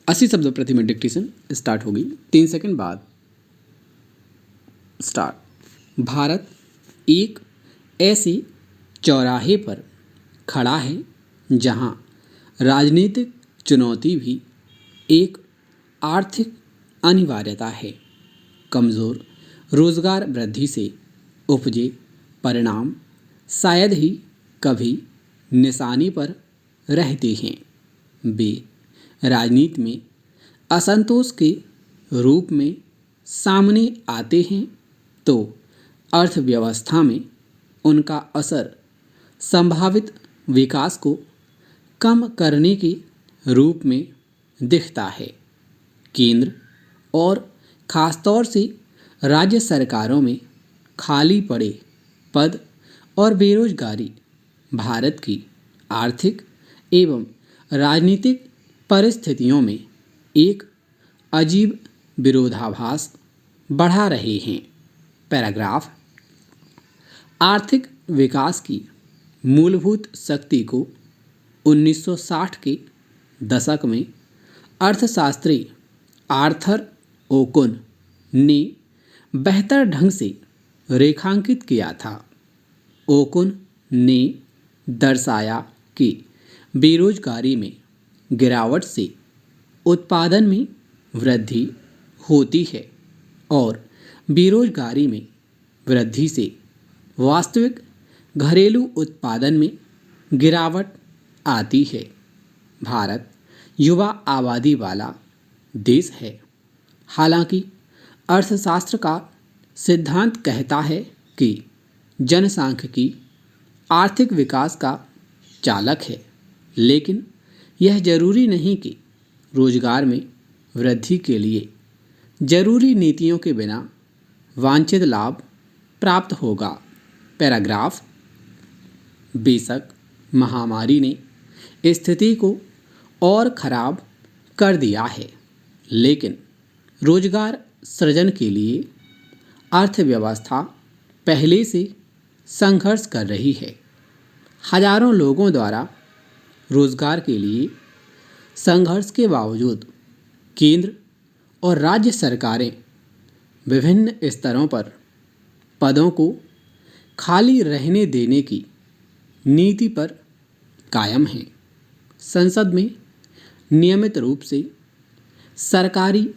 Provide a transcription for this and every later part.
80 शब्दों प्रति minute dictation start होगी। 3 सेकंड बाद स्टार्ट। भारत एक ऐसे चौराहे पर खड़ा है जहां राजनीतिक चुनौती भी एक आर्थिक अनिवार्यता है। कमज़ोर रोजगार वृद्धि से उपजे परिणाम शायद ही कभी निशानी पर रहते हैं। वे राजनीति में असंतोष के रूप में सामने आते हैं तो अर्थव्यवस्था में उनका असर संभावित विकास को कम करने के रूप में दिखता है। केंद्र और ख़ासतौर से राज्य सरकारों में खाली पड़े पद और बेरोजगारी भारत की आर्थिक एवं राजनीतिक परिस्थितियों में एक अजीब विरोधाभास बढ़ा रहे हैं। पैराग्राफ। आर्थिक विकास की मूलभूत शक्ति को 1960 के दशक में अर्थशास्त्री आर्थर ओकुन ने बेहतर ढंग से रेखांकित किया था। ओकुन ने दर्शाया कि बेरोजगारी में गिरावट से उत्पादन में वृद्धि होती है और बेरोजगारी में वृद्धि से वास्तविक घरेलू उत्पादन में गिरावट आती है। भारत युवा आबादी वाला देश है। हालांकि अर्थशास्त्र का सिद्धांत कहता है कि जनसांख्यिकी आर्थिक विकास का चालक है, लेकिन यह जरूरी नहीं कि रोजगार में वृद्धि के लिए जरूरी नीतियों के बिना वांछित लाभ प्राप्त होगा। पैराग्राफ। बेशक महामारी ने स्थिति को और खराब कर दिया है, लेकिन रोजगार सृजन के लिए अर्थव्यवस्था पहले से संघर्ष कर रही है। हजारों लोगों द्वारा रोजगार के लिए संघर्ष के बावजूद केंद्र और राज्य सरकारें विभिन्न स्तरों पर पदों को खाली रहने देने की नीति पर कायम हैं। संसद में नियमित रूप से सरकारी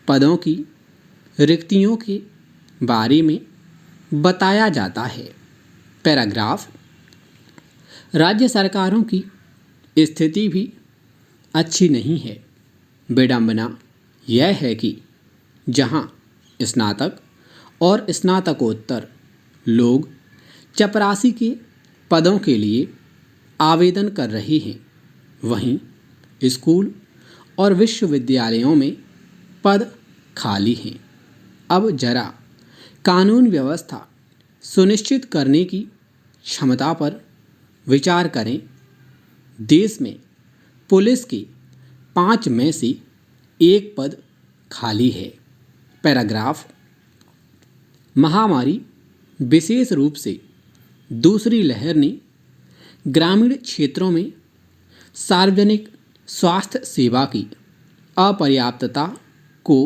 पदों की रिक्तियों के बारे में बताया जाता है। पैराग्राफ। राज्य सरकारों की स्थिति भी अच्छी नहीं है। विडंबना यह है कि जहां स्नातक और स्नातकोत्तर लोग चपरासी के पदों के लिए आवेदन कर रहे हैं, वहीं स्कूल और विश्वविद्यालयों में पद खाली हैं। अब जरा कानून व्यवस्था सुनिश्चित करने की क्षमता पर विचार करें। देश में पुलिस के 5 में से 1 पद खाली है। पैराग्राफ। महामारी विशेष रूप से दूसरी लहर ने ग्रामीण क्षेत्रों में सार्वजनिक स्वास्थ्य सेवा की अपर्याप्तता को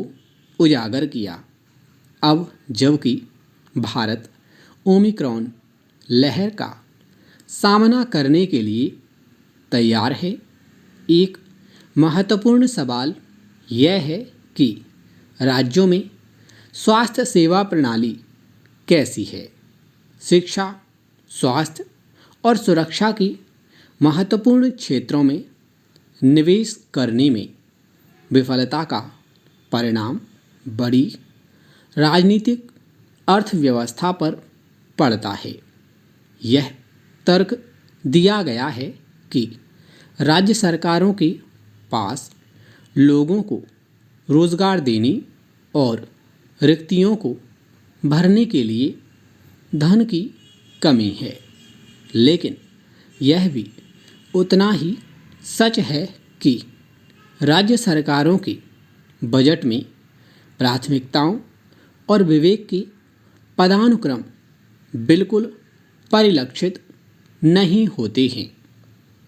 उजागर किया। अब जबकि भारत ओमिक्रॉन लहर का सामना करने के लिए तैयार है, एक महत्वपूर्ण सवाल यह है कि राज्यों में स्वास्थ्य सेवा प्रणाली कैसी है। शिक्षा, स्वास्थ्य और सुरक्षा की महत्वपूर्ण क्षेत्रों में निवेश करने में विफलता का परिणाम बड़ी राजनीतिक अर्थव्यवस्था पर पड़ता है। यह तर्क दिया गया है कि राज्य सरकारों के पास लोगों को रोजगार देने और रिक्तियों को भरने के लिए धन की कमी है, लेकिन यह भी उतना ही सच है कि राज्य सरकारों के बजट में प्राथमिकताओं और विवेक के पदानुक्रम बिल्कुल परिलक्षित नहीं होते हैं।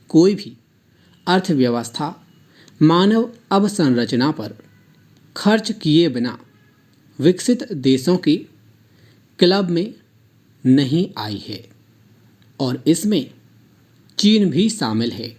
कोई भी अर्थव्यवस्था मानव अवसंरचना पर खर्च किए बिना विकसित देशों की क्लब में नहीं आई है और इसमें चीन भी शामिल है।